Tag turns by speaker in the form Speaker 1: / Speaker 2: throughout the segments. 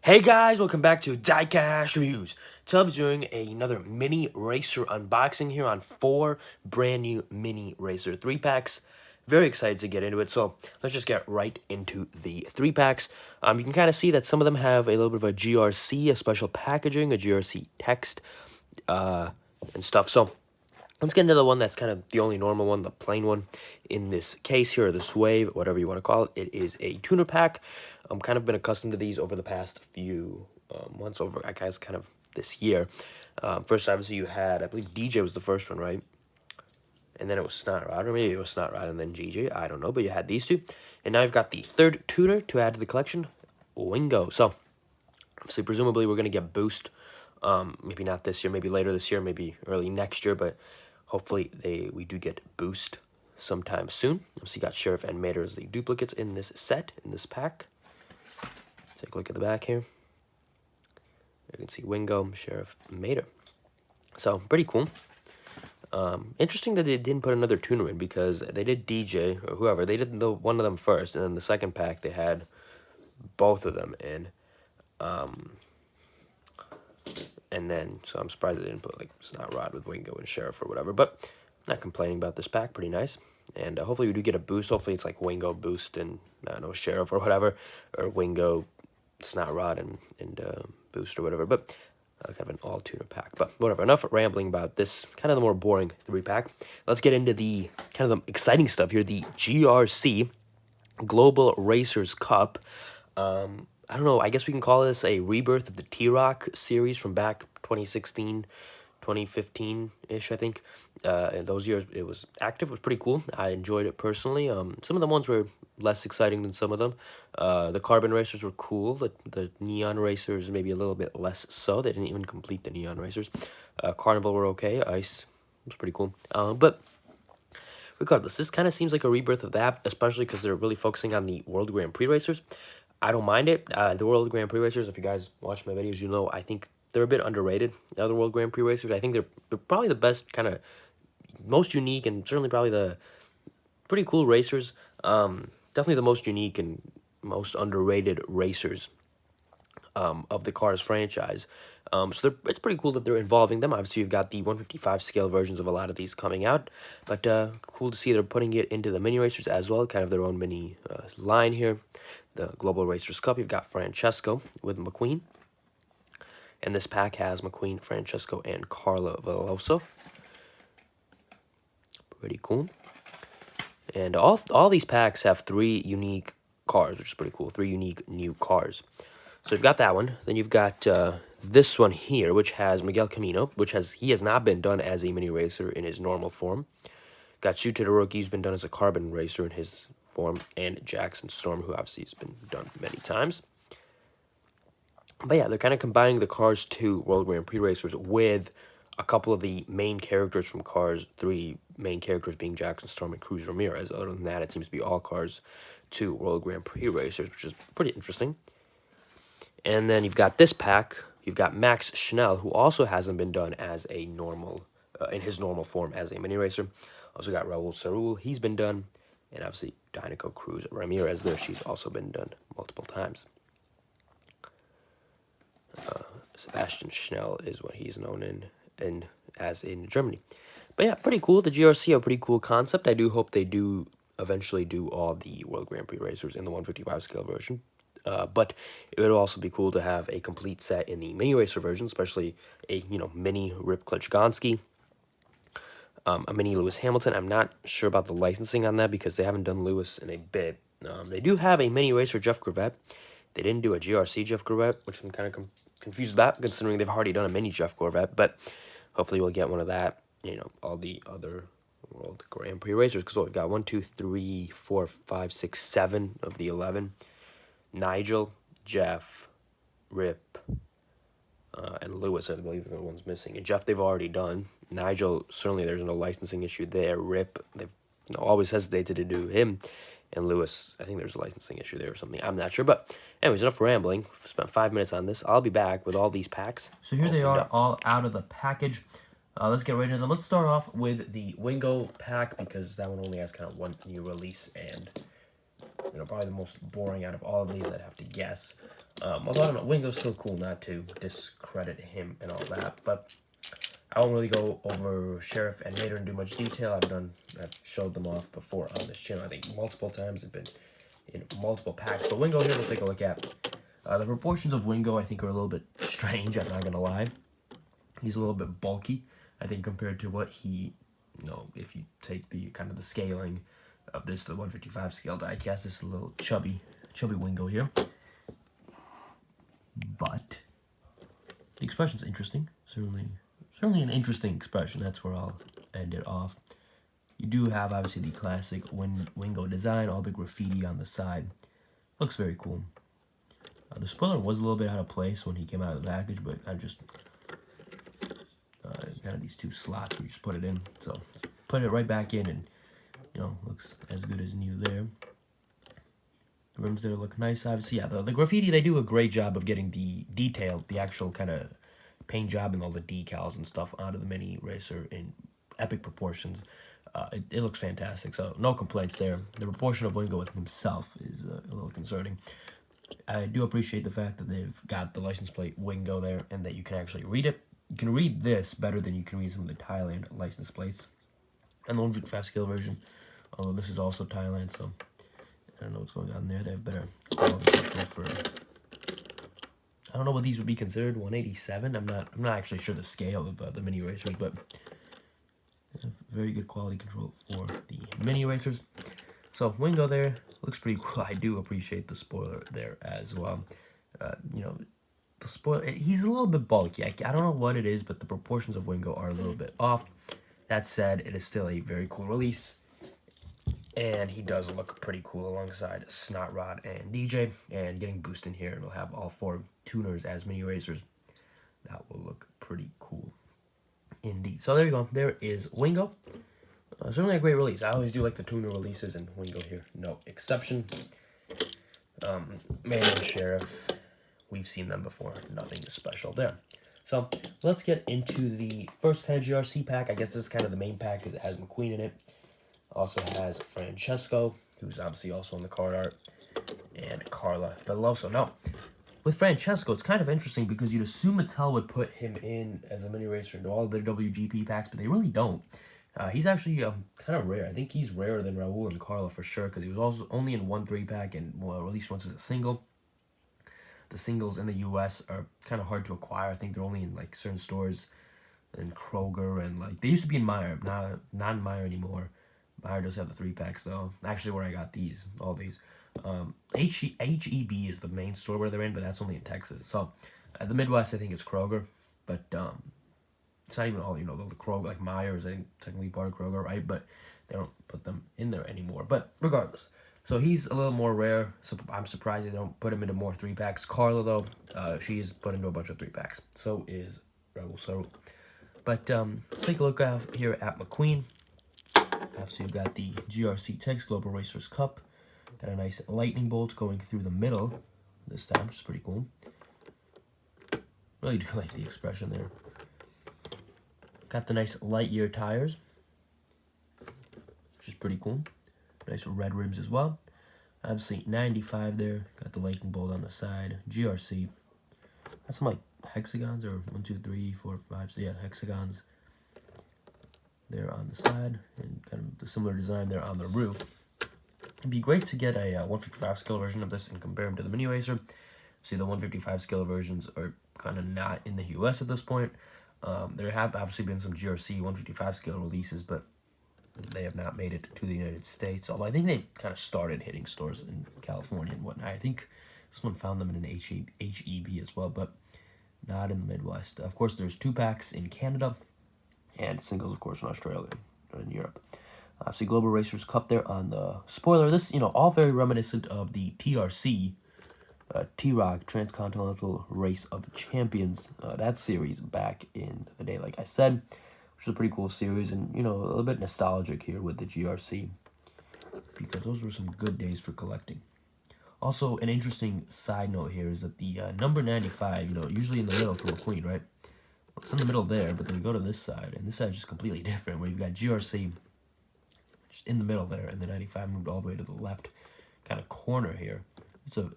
Speaker 1: Hey guys, welcome back to Diecast Reviews. Tubbs doing another mini racer unboxing here on 4 brand new mini racer 3-packs. Very excited to get into it, so let's just get right into the 3-packs. You can kind of see that some of them have a little bit of a GRC, a special packaging, a GRC text, and stuff. So let's get into the one that's kind of the only normal one, the plain one in this case here, or this wave, whatever you want to call it. It is a tuner pack. I'm kind of been accustomed to these over the past few months, over, I guess, kind of this year. First, obviously, you had, I believe DJ was the first one, right? And then it was Snot Rod, or maybe it was Snot Rod and then GJ, I don't know, but you had these two. And now you've got the third tuner to add to the collection, Wingo. So, obviously, presumably, we're going to get Boost. Maybe not this year, maybe later this year, maybe early next year, but hopefully we do get Boost sometime soon. So you got Sheriff and Mater as the duplicates in this set, in this pack. Take a look at the back here. You can see Wingo, Sheriff, Mater. So, pretty cool. Interesting that they didn't put another tuner in, because they did DJ, or whoever. They did one of them first, and then the second pack, they had both of them in. And then, so I'm surprised they didn't put, like, Snot Rod with Wingo and Sheriff or whatever. But, not complaining about this pack. Pretty nice. And hopefully we do get a Boost. Hopefully it's like Wingo, Boost, and, I don't know, Sheriff or whatever. Or Wingo, Snot Rod, and Boost or whatever. But, kind of an all-tuner pack. But, whatever. Enough rambling about this. Kind of the more boring 3-pack. Let's get into the, kind of the exciting stuff here. The GRC Global Racers Cup. I don't know, I guess we can call this a rebirth of the T-Rock series from back 2016, 2015-ish, I think. In those years, it was active. It was pretty cool. I enjoyed it personally. Some of the ones were less exciting than some of them. The carbon racers were cool. The neon racers, maybe a little bit less so. They didn't even complete the neon racers. Carnival were okay. Ice was pretty cool. But regardless, this kind of seems like a rebirth of that, especially because they're really focusing on the World Grand Prix racers. I don't mind it. The World Grand Prix racers, if you guys watch my videos, you know I think they're a bit underrated. The other World Grand Prix racers, I think they're probably the best, kind of most unique, and certainly probably the pretty cool racers. Definitely the most unique and most underrated racers of the Cars franchise. So it's pretty cool that they're involving them. Obviously, you've got the 155 scale versions of a lot of these coming out, but cool to see they're putting it into the mini racers as well, kind of their own mini line here. The Global Racers Cup, you've got Francesco with McQueen. And this pack has McQueen, Francesco, and Carla Veloso. Pretty cool. And all these packs have 3 unique cars, which is pretty cool. 3 unique new cars. So you've got that one. Then you've got this one here, which has Miguel Camino, he has not been done as a mini racer in his normal form. Got Todoroki, who's been done as a carbon racer in his form, and Jackson Storm, who obviously has been done many times. But yeah, they're kind of combining the Cars 2 World Grand Prix racers with a couple of the main characters from Cars 3, main characters being Jackson Storm and Cruz Ramirez. Other than that, it seems to be all Cars 2 World Grand Prix racers, which is pretty interesting. And then you've got this pack. You've got Max Schall, who also hasn't been done as a normal, in his normal form as a mini racer. Also got Raoul Suul, he's been done. And obviously, Dinoco Cruz Ramirez there, she's also been done multiple times. Sebastian Schnell is what he's known as in Germany. But yeah, pretty cool. The GRC, a pretty cool concept. I do hope they do eventually do all the World Grand Prix racers in the 155 scale version. But it would also be cool to have a complete set in the mini racer version, especially a mini Rip Klitschkonski. A mini Lewis Hamilton. I'm not sure about the licensing on that because they haven't done Lewis in a bit. They do have a mini racer Jeff Gravett. They didn't do a GRC Jeff Gravett, which I'm kind of confused about, considering they've already done a mini Jeff Gravett. But hopefully we'll get one of that. All the other World Grand Prix racers. Because we've got 1, 2, 3, 4, 5, 6, 7 of the 11. Nigel, Jeff, Rip, and Lewis, I believe, are the ones missing. And Jeff, they've already done. Nigel, certainly there's no licensing issue there. Rip, they've always hesitated to do him. And Lewis, I think there's a licensing issue there or something. I'm not sure. But anyways, enough rambling. Spent 5 minutes on this. I'll be back with all these packs.
Speaker 2: So here they are, all out of the package. Let's get right into them. Let's start off with the Wingo pack, because that one only has kind of one new release, and
Speaker 1: probably the most boring out of all of these, I'd have to guess. Although I don't know, Wingo's still cool, not to discredit him and all that, but I won't really go over Sheriff and Mater and do much detail. I've showed them off before on this channel, I think multiple times. They've been in multiple packs, but Wingo here, we'll take a look at. The proportions of Wingo, I think, are a little bit strange, I'm not going to lie. He's a little bit bulky, I think, compared to what he, if you take the kind of the scaling of this, the 155 scale diecast, this is a little chubby Wingo here. But the expression's interesting. Certainly an interesting expression. That's where I'll end it off. You do have, obviously, the classic Wingo design, all the graffiti on the side. Looks very cool. The spoiler was a little bit out of place when he came out of the package, but I just kind of these two slots, we just put it in. So put it right back in, and looks as good as new there. The rims there look nice, obviously. Yeah, the graffiti, they do a great job of getting the detail, the actual kind of paint job and all the decals and stuff onto the mini racer in epic proportions. It looks fantastic, so no complaints there. The proportion of Wingo with himself is a little concerning. I do appreciate the fact that they've got the license plate Wingo there and that you can actually read it. You can read this better than you can read some of the Thailand license plates. And the 155 scale version, although this is also Thailand, so I don't know what's going on there. They have better quality control for, I don't know what these would be considered, 187. I'm not actually sure the scale of the mini racers, but very good quality control for the mini racers. So Wingo there looks pretty cool. I do appreciate the spoiler there as well. The spoiler, he's a little bit bulky. I don't know what it is, but the proportions of Wingo are a little bit off. That said, it is still a very cool release, and he does look pretty cool alongside Snot Rod and DJ. And getting Boost in here, and we'll have all 4 tuners as mini racers. That will look pretty cool indeed. So there you go. There is Wingo. Certainly a great release. I always do like the tuner releases, and Wingo here, no exception. Man and Sheriff, we've seen them before. Nothing special there. So let's get into the first kind of GRC pack. I guess this is kind of the main pack because it has McQueen in it. Also has Francesco, who's obviously also on the card art, and Carla Veloso. Now, with Francesco, it's kind of interesting because you'd assume Mattel would put him in as a mini racer into all of their WGP packs, but they really don't. He's actually kind of rare. I think he's rarer than Raoul and Carla for sure, because he was also only in 1 3-pack and released once as a single. The singles in the U.S. are kind of hard to acquire. I think they're only in like certain stores and Kroger, and like they used to be in Meijer, not in Meijer anymore. Meijer does have the 3-packs though. Actually, where I got all these. HEB is the main store where they're in, but that's only in Texas. So at the Midwest, I think it's Kroger, but it's not even all, the Kroger, like Meijer is, I think, technically part of Kroger, right? But they don't put them in there anymore. But regardless, so he's a little more rare. So I'm surprised they don't put him into more 3-packs. Carla, though, she's put into a bunch of 3-packs. So is Raoul Suul. But let's take a look out here at McQueen. So you've got the GRC Tex Global Racers Cup. Got a nice lightning bolt going through the middle this time, which is pretty cool. Really do like the expression there. Got the nice Lightyear tires, which is pretty cool. Nice red rims as well. Obviously 95 there. Got the lightning bolt on the side. GRC. Got some like hexagons, or 1, 2, 3, 4, 5. So yeah, hexagons there on the side, and kind of the similar design there on the roof. It'd be great to get a 155 scale version of this and compare them to the mini racer. See, the 155 scale versions are kind of not in the US at this point. There have obviously been some GRC 155 scale releases, but they have not made it to the United States. Although I think they kind of started hitting stores in California and whatnot. I think this one found them in an HEB as well, but not in the Midwest. Of course, there's 2-packs in Canada, and singles, of course, in Australia or in Europe. Obviously, Global Racers Cup there on the spoiler. This, all very reminiscent of the TRC, T-Rock Transcontinental Race of Champions, that series back in the day, like I said, which is a pretty cool series, and, a little bit nostalgic here with the GRC, because those were some good days for collecting. Also, an interesting side note here is that the number 95, usually in the middle for McQueen, right? Well, it's in the middle there, but then you go to this side, and this side is just completely different, where you've got GRC just in the middle there, and the 95 moved all the way to the left.
Speaker 2: kind of corner here. It's a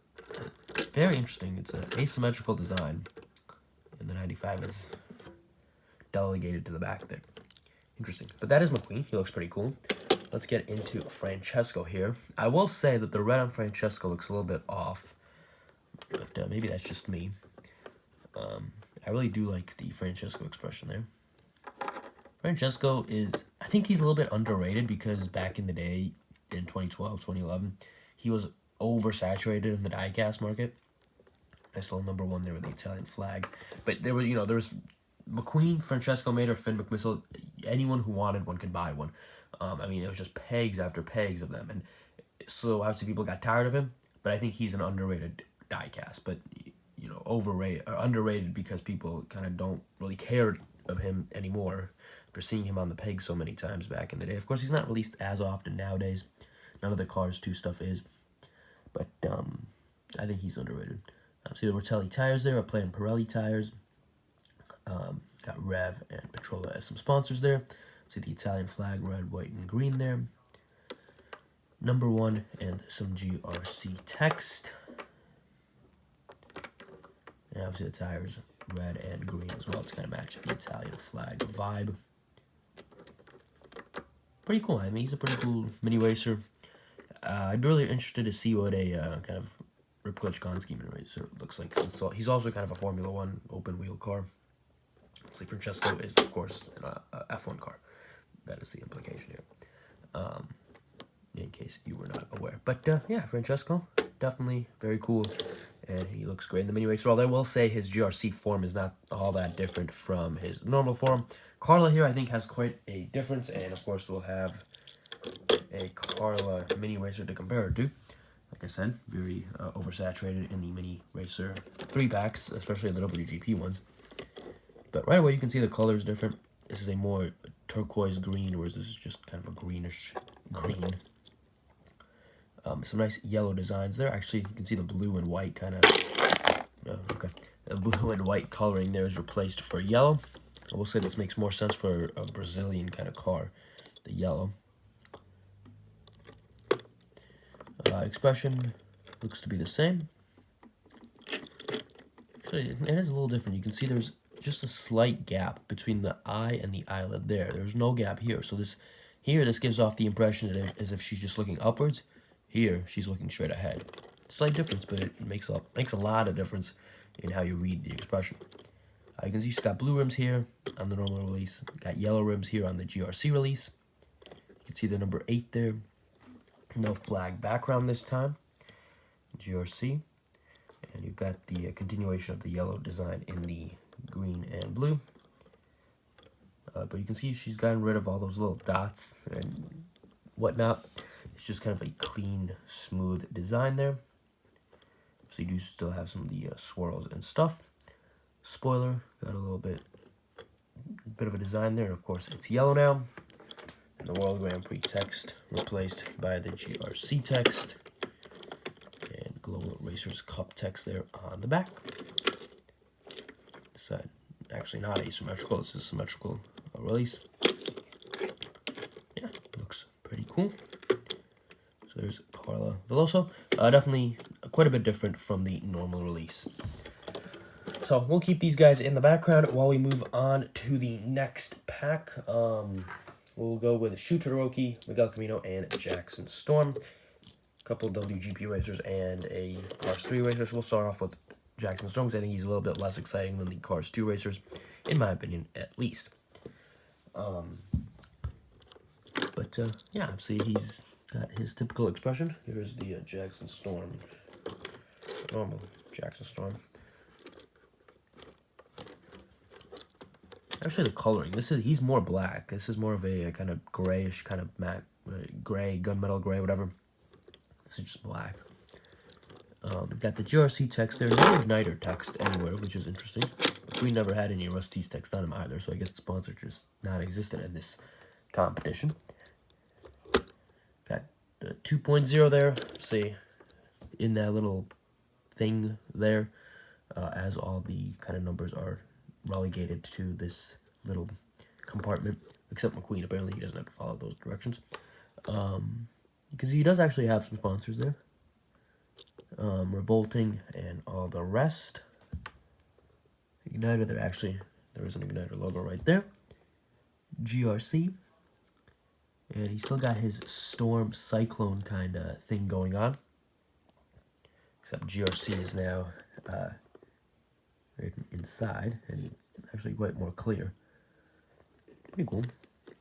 Speaker 2: very interesting. It's an asymmetrical design, and the 95 is delegated to the back there. Interesting. But that is McQueen. He looks pretty cool. Let's get into Francesco here. I will say that the red on Francesco looks a little bit off, but maybe that's just me. I really do like the Francesco expression there. Francesco is, I think he's a little bit underrated because back in the day, in 2012, 2011, he was oversaturated in the diecast market. Nice little number 1 there with the Italian flag. But there was, there was McQueen, Francesco Mater, Finn McMissile. Anyone who wanted one could buy one. I mean, it was just pegs after pegs of them. And so obviously people got tired of him, but I think he's an underrated diecast. But, overrated or underrated because people kind of don't really care of him anymore for seeing him on the peg so many times back in the day. Of course, he's not released as often nowadays. None of the Cars 2 stuff is. But I think he's underrated. See the Bernoulli tires there. I play in Pirelli tires. Got Rev and Petrola as some sponsors there. See the Italian flag, red, white, and green there. Number 1 and some GRC text. And obviously the tires, red and green as well, to kind of match the Italian flag vibe. Pretty cool. I mean, he's a pretty cool mini racer. I'd be really interested to see what a kind of Rip Klitschkonski mini racer looks like. He's also kind of a Formula 1 open wheel car. Like Francesco is, of course, a F1 car. That is the implication here. In case you were not aware. But yeah, Francesco, definitely very cool. And he looks great in the mini racer. Although I will say his GRC form is not all that different from his normal form. Carla here, I think, has quite a difference. And of course, we'll have a Carla mini racer to compare it to. Like I said, very oversaturated in the mini racer 3-packs, especially the WGP ones. But right away, you can see the color is different. This is a more turquoise green, whereas this is just kind of a greenish green. Some nice yellow designs there. Actually, you can see the blue and white kind of... okay. The blue and white coloring there is replaced for yellow. I will say this makes more sense for a Brazilian kind of car, the yellow. Expression looks to be the same. Actually, it is a little different. You can see there's just a slight gap between the eye and the eyelid there. There's no gap here. So this gives off the impression as if she's just looking upwards. Here, she's looking straight ahead. Slight difference, but it makes a lot of difference in how you read the expression. You can see she's got blue rims here on the normal release. Got yellow rims here on the GRC release. You can see the number 8 there. No flag background this time. GRC. And you've got the continuation of the yellow design in the green and blue. But you can see she's gotten rid of all those little dots and whatnot. It's just kind of a clean, smooth design there. So you do still have some of the swirls and stuff. Spoiler, got a little bit of a design there. And of course, it's yellow now. And the World Grand Prix text replaced by the GRC text. And Global Racers Cup text there on the back. This side, actually not asymmetrical. This is a symmetrical release. Yeah, looks pretty cool. So there's Carla Veloso. Definitely quite a bit different from the normal release. So we'll keep these guys in the background while we move on to the next pack. We'll go with Todoroki, Miguel Camino, and Jackson Storm. A couple of WGP racers and a Cars 3 racer. So we'll start off with Jackson Storm because I think he's a little bit less exciting than the Cars 2 racers, in my opinion, at least. Yeah, see, he's got his typical expression. Here's the Jackson Storm. Normal Jackson Storm. Actually, the coloring. He's more black. This is more of a kind of grayish, kind of matte, gray, gunmetal gray, whatever. This is just black. Got the GRC text there. No igniter text anywhere, which is interesting. We never had any Rusty's text on him either, so I guess the sponsor just non-existent in this competition. Got the 2.0 there. See, in that little thing there, as all the kind of numbers are relegated to this little compartment, except McQueen. Apparently he doesn't have to follow those directions. You can see he does actually have some sponsors there. Revolting, and all the rest. Igniter, there is an Igniter logo right there. GRC. And he's still got his Storm Cyclone kind of thing going on. Except GRC is now inside, and it's actually quite more clear. Pretty cool.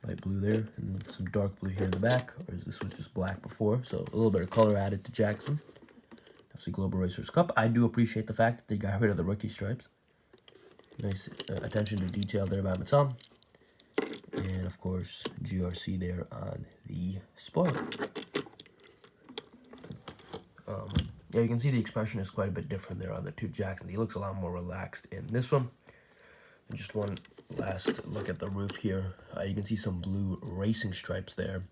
Speaker 2: Light blue there, and some dark blue here in the back, whereas this was just black before, so a little bit of color added to Jackson. Obviously, Global Racers Cup. I do appreciate the fact that they got rid of the rookie stripes. Nice attention to detail there by Mattel. And, of course, GRC there on the spoiler. Yeah, you can see the expression is quite a bit different there on the two Jackson. He looks a lot more relaxed in this one. And just one last look at the roof here. You can see some blue racing stripes there.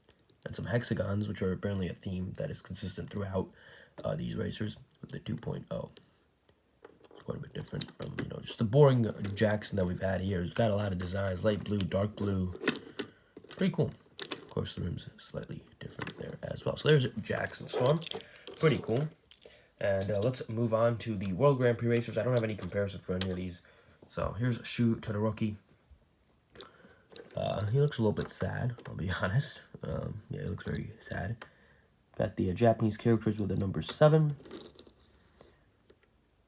Speaker 2: And some hexagons, which are apparently a theme that is consistent throughout these racers with the 2.0. It's quite a bit different from, you know, just the boring Jackson that we've had here. It's got a lot of designs, light blue, dark blue. Pretty cool. Of course, the rim's slightly different there as well. So there's Jackson Storm. Pretty cool. And let's move on to the World Grand Prix racers. I don't have any comparison for any of these. So here's Sho Todoroki. He looks a little bit sad, I'll be honest. Yeah, he looks very sad. Got the Japanese characters with the number 7.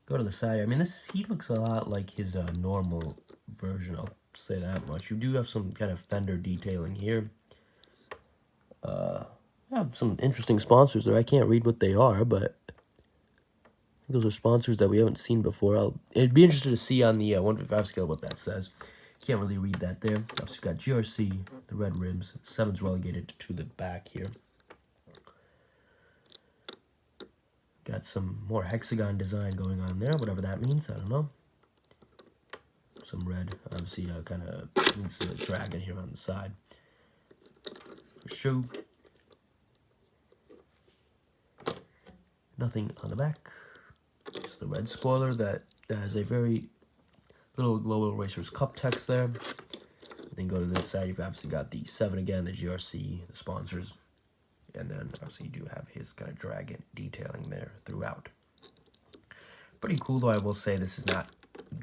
Speaker 2: Go to the side. I mean, he looks a lot like his normal version. I'll say that much. You do have some kind of fender detailing here. I have some interesting sponsors there. I can't read what they are, but I think those are sponsors that we haven't seen before. It'd be interesting to see on the 155 scale what that says. Can't really read that there. Obviously got GRC, the red rims. 7's relegated to the back here. Got some more hexagon design going on there, whatever that means, I don't know. Some red, obviously kind of, it's a dragon here on the side. For Sho. Nothing on the back. Just the red spoiler that has a very little Global Racers Cup text there. Then go to this side, you've obviously got the 7 again, the GRC, the sponsors. And then obviously you do have his kind of dragon detailing there throughout. Pretty cool, though. I will say this is not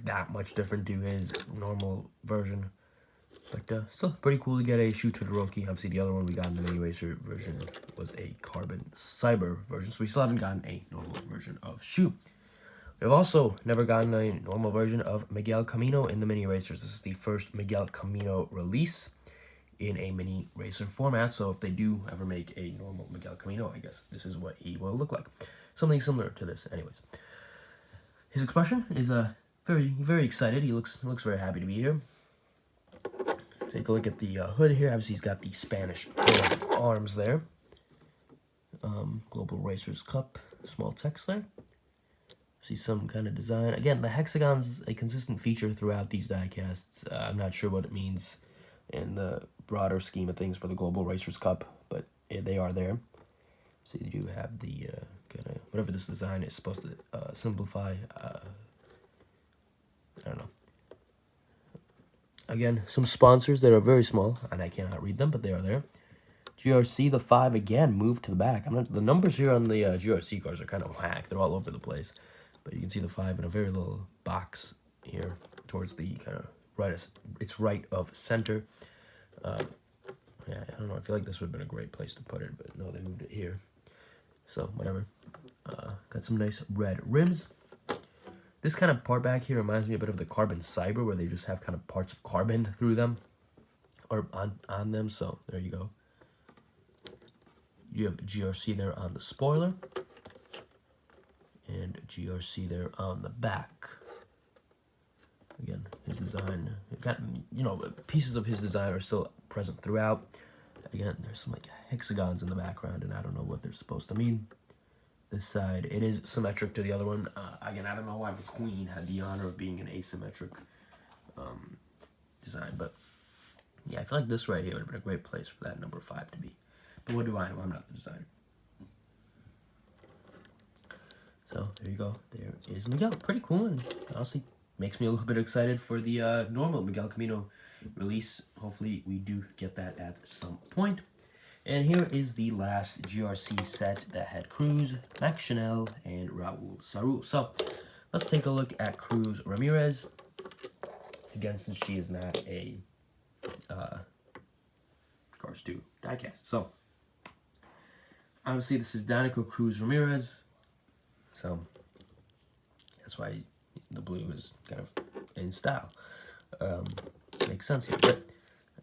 Speaker 2: that much different to his normal version. But still pretty cool to get a Sho Todoroki. Obviously the other one we got in the mini racer version was a carbon cyber version. So we still haven't gotten a normal version of Sho. We've also never gotten a normal version of Miguel Camino in the mini racers. This is the first Miguel Camino release in a mini racer format. So if they do ever make a normal Miguel Camino, I guess this is what he will look like. Something similar to this anyways. His expression is very, very excited. He looks very happy to be here. Take a look at the hood here. Obviously he's got the Spanish arms there. Global Racers Cup, small text there. See some kind of design. Again, the hexagon's a consistent feature throughout these diecasts. I'm not sure what it means in the broader scheme of things for the Global Racers Cup, but they are there. So you do have the kind of whatever this design is supposed to simplify. I don't know. Again, some sponsors that are very small, and I cannot read them, but they are there. GRC, the 5 again moved to the back. The numbers here on the GRC cars are kind of whack. They're all over the place. But you can see the 5 in a very little box here towards the kind of it's right of center. Yeah, I don't know. I feel like this would have been a great place to put it, but no, they moved it here. So, whatever. Got some nice red rims. This kind of part back here reminds me a bit of the Carbon Cyber, where they just have kind of parts of carbon through them, or on them. So, there you go. You have GRC there on the spoiler, and GRC there on the back. Again, his design, pieces of his design are still present throughout. Again, there's some like hexagons in the background, and I don't know what they're supposed to mean. This side, it is symmetric to the other one. Again, I don't know why McQueen had the honor of being an asymmetric design, but yeah, I feel like this right here would have been a great place for that number 5 to be. But what do I know? I'm not the designer. So there you go. There is Miguel. Pretty cool, and honestly makes me a little bit excited for the normal Miguel Camino release. Hopefully we do get that at some point. And here is the last GRC set that had Cruz, Max Schnell, and Raoul Suul. So let's take a look at Cruz Ramirez. Again, since she is not a Cars 2 diecast. So obviously this is Danico Cruz Ramirez. So that's why the blue is kind of in style. Makes sense here. But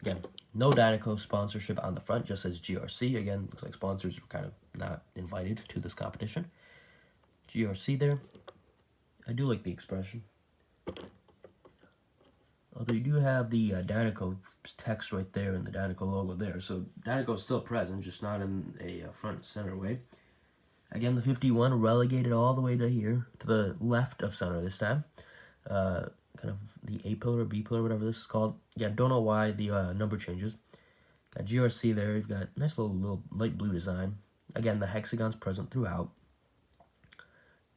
Speaker 2: again, no Danico sponsorship on the front, just says GRC. Again, looks like sponsors were kind of not invited to this competition. GRC there. I do like the expression. Although you do have the Danico text right there and the Danico logo there. So Danico is still present, just not in a front and center way. Again, the 51 relegated all the way to here, to the left of center this time. Kind of the A pillar or B pillar, whatever this is called. Yeah, don't know why the number changes. Got GRC there. You've got nice little light blue design. Again, the hexagon's present throughout.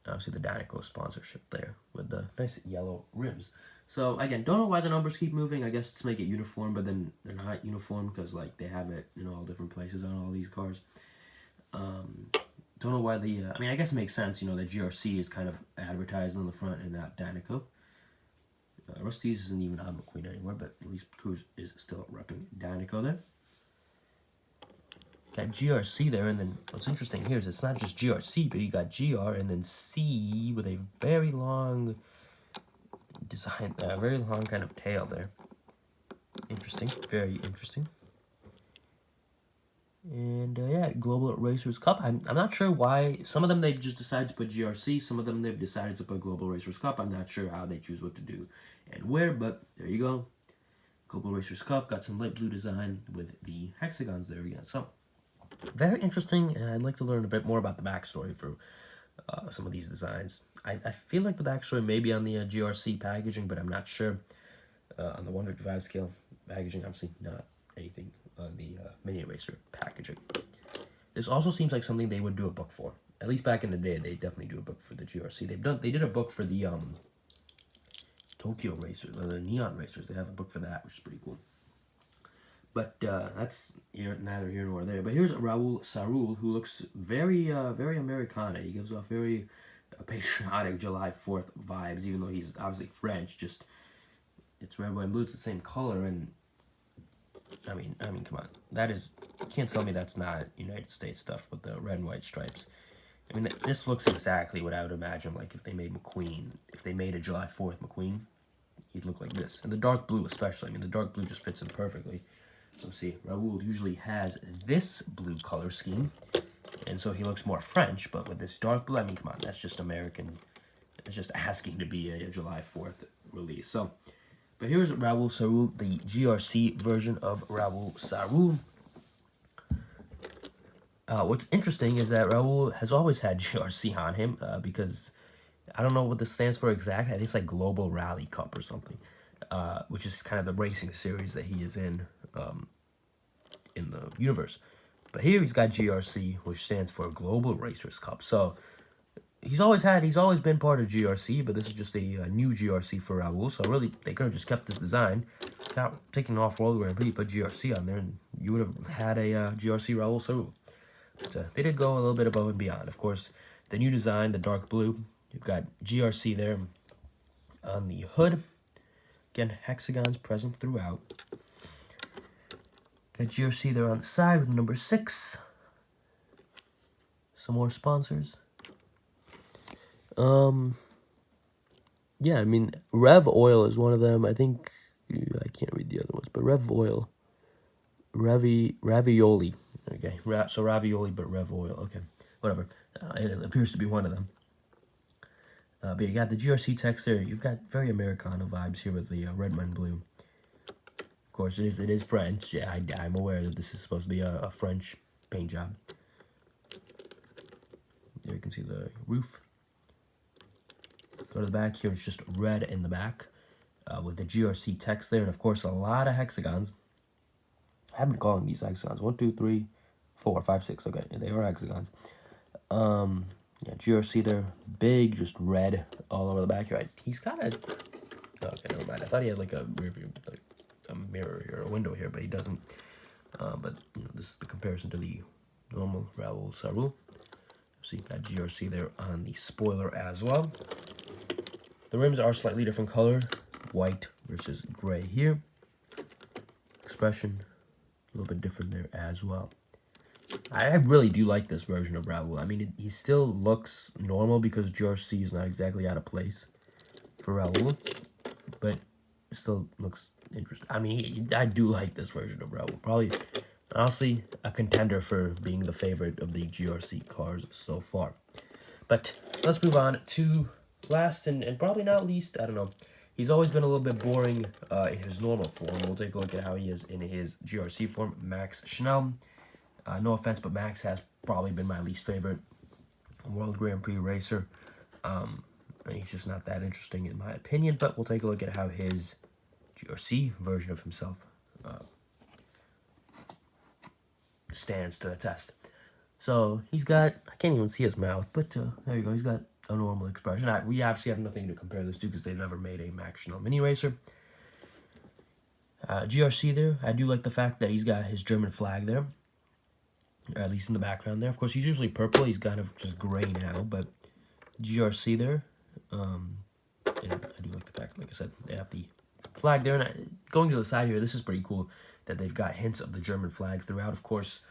Speaker 2: Obviously, the Danico sponsorship there with the nice yellow rims. So again, don't know why the numbers keep moving. I guess to make it uniform, but then they're not uniform because like they have it in all different places on all these cars. Don't know why the. I mean, I guess it makes sense. You know, the GRC is kind of advertised on the front and not Danico. Rusty's isn't even on McQueen anymore, but at least Cruz is still repping Danico there. Got GRC there, and then what's interesting here is it's not just GRC, but you got GR and then C with a very long design, very long kind of tail there. Interesting, very interesting. And yeah, Global Racers Cup. I'm not sure why. Some of them they've just decided to put GRC. Some of them they've decided to put Global Racers Cup. I'm not sure how they choose what to do and where, but there you go. Global Racers Cup got some light blue design with the hexagons there again. So very interesting, and I'd like to learn a bit more about the backstory for some of these designs. I feel like the backstory may be on the GRC packaging, but I'm not sure. On the 155 scale packaging, obviously not anything on the mini racer packaging. This also seems like something they would do a book for. At least back in the day, they definitely do a book for the GRC. They did a book for the Tokyo racers, the neon racers. They have a book for that, which is pretty cool. But that's neither here nor there. But here's Raoul Suul, who looks very Americana. He gives off very patriotic July 4th vibes, even though he's obviously French. Just it's red, white, and blue. It's the same color, and I mean, come on. That is, you can't tell me that's not United States stuff with the red and white stripes. I mean, this looks exactly what I would imagine, like if they made McQueen, if they made a July 4th McQueen, he'd look like this. And the dark blue especially. I mean, the dark blue just fits in perfectly. Let's see, Raoul usually has this blue color scheme, and so he looks more French, but with this dark blue, I mean, come on, that's just American. It's just asking to be a July 4th release. So, but here's Raoul Suul, the GRC version of Raoul Suul. What's interesting is that Raoul has always had GRC on him because I don't know what this stands for exactly. I think it's like Global Rally Cup or something, which is kind of the racing series that he is in the universe. But here he's got GRC, which stands for Global Racers Cup. So he's always been part of GRC, but this is just a new GRC for Raoul. So really, they could have just kept this design, not taking off World Grand Prix, put GRC on there, and you would have had a GRC Raoul Suul. But they did go a little bit above and beyond. Of course, the new design, the dark blue, you've got GRC there on the hood. Again, hexagons present throughout. Got GRC there on the side with number 6. Some more sponsors. Yeah, I mean, Rev Oil is one of them. I think, I can't read the other ones, but Rev Oil. Ravioli. Okay, so ravioli, but Rev Oil. Okay, whatever. It appears to be one of them. But you got the GRC text there. You've got very Americana vibes here with the red, white, and blue. Of course, it is French. Yeah, I'm aware that this is supposed to be a French paint job. There you can see the roof. Go to the back here. It's just red in the back with the GRC text there. And, of course, a lot of hexagons. I've been calling these hexagons. 1, 2, 3, 4, 5, 6. Okay, they are hexagons. Yeah, GRC there. Big, just red all over the back here. He's got a... Okay, never mind. I thought he had like a rear view, like a mirror here, a window here, but he doesn't. But you know, this is the comparison to the normal Raoul Suul. See that GRC there on the spoiler as well. The rims are slightly different color, white versus gray here. Expression, a little bit different there as well. I really do like this version of Raoul. I mean, he still looks normal because GRC is not exactly out of place for Raoul, but it still looks interesting. I mean, I do like this version of Raoul. Probably, honestly, a contender for being the favorite of the GRC cars so far. But let's move on to last and probably not least, I don't know. He's always been a little bit boring in his normal form. We'll take a look at how he is in his GRC form, Max Schall. No offense, but Max has probably been my least favorite World Grand Prix racer. And he's just not that interesting in my opinion, but we'll take a look at how his GRC version of himself stands to the test. So he's got, I can't even see his mouth, but there you go, he's got a normal expression. We obviously have nothing to compare this to because they've never made a Max Schall mini racer. GRC there, I do like the fact that he's got his German flag there, or at least in the background there. Of course, he's usually purple, he's kind of just gray now, but GRC there, and I do like the fact, like I said, they have the flag there. And going to the side here, this is pretty cool that they've got hints of the German flag throughout. Of course,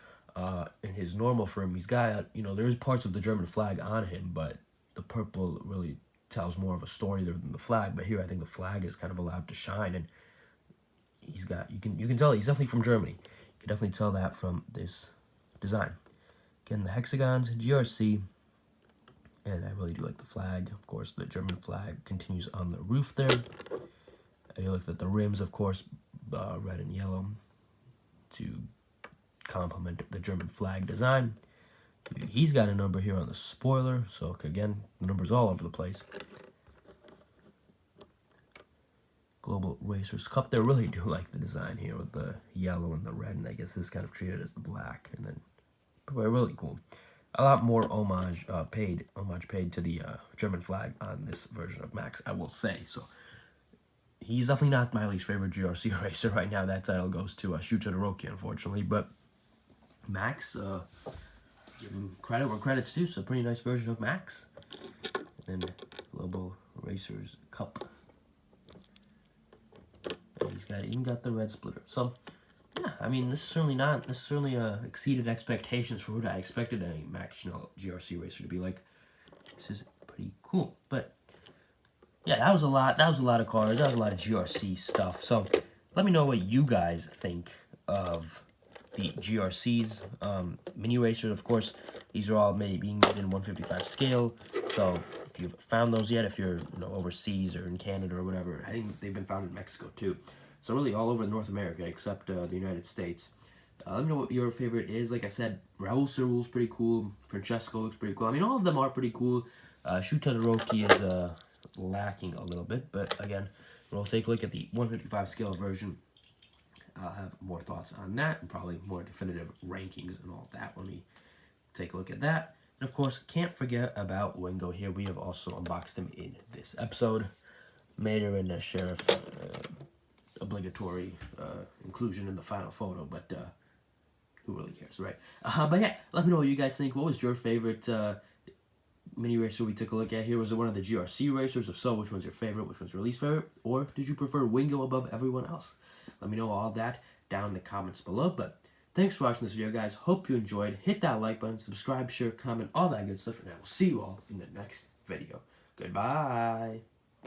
Speaker 2: in his normal form, he's got, you know, there's parts of the German flag on him, but the purple really tells more of a story there than the flag. But here, I think the flag is kind of allowed to shine, and he's got, you can tell he's definitely from Germany. You can definitely tell that from this design. Again, the hexagons, GRC, and I really do like the flag. Of course, the German flag continues on the roof there. I do like that the rims, of course, red and yellow to complement the German flag design. He's got a number here on the spoiler, so again, the number's all over the place. Global Racers Cup. They really do like the design here with the yellow and the red, and I guess this kind of treated as the black, and then really cool. A lot more homage paid to the German flag on this version of Max, I will say. So he's definitely not my least favorite GRC racer right now. That title goes to Sho Todoroki, unfortunately, but Max, give him credit where credit's due. So pretty nice version of Max. And then Global Racers Cup. And he's even got the red splitter. So yeah, I mean, this certainly exceeded expectations for what I expected a Max Schall GRC racer to be like. This is pretty cool. But yeah, that was a lot of cars. That was a lot of GRC stuff. So let me know what you guys think of the GRC's mini racers. Of course, these are all being made in 155 scale. So if you've found those yet, if you're overseas or in Canada or whatever, I think they've been found in Mexico too. So really all over North America except the United States. Let me know what your favorite is. Like I said, Raoul Suul's pretty cool. Francesco looks pretty cool. I mean, all of them are pretty cool. Sho Todoroki is lacking a little bit, but again, we'll take a look at the 155 scale version. I'll have more thoughts on that and probably more definitive rankings and all that when we take a look at that. And of course, can't forget about Wingo here. We have also unboxed him in this episode. Mater and the Sheriff, obligatory inclusion in the final photo, but who really cares, right? But yeah, let me know what you guys think. What was your favorite mini racer we took a look at here? Was it one of the GRC racers? If so, which one's your favorite? Which one's your least favorite? Or did you prefer Wingo above everyone else? Let me know all that down in the comments below. But thanks for watching this video, guys. Hope you enjoyed. Hit that like button, subscribe, share, comment, all that good stuff. And I will see you all in the next video. Goodbye.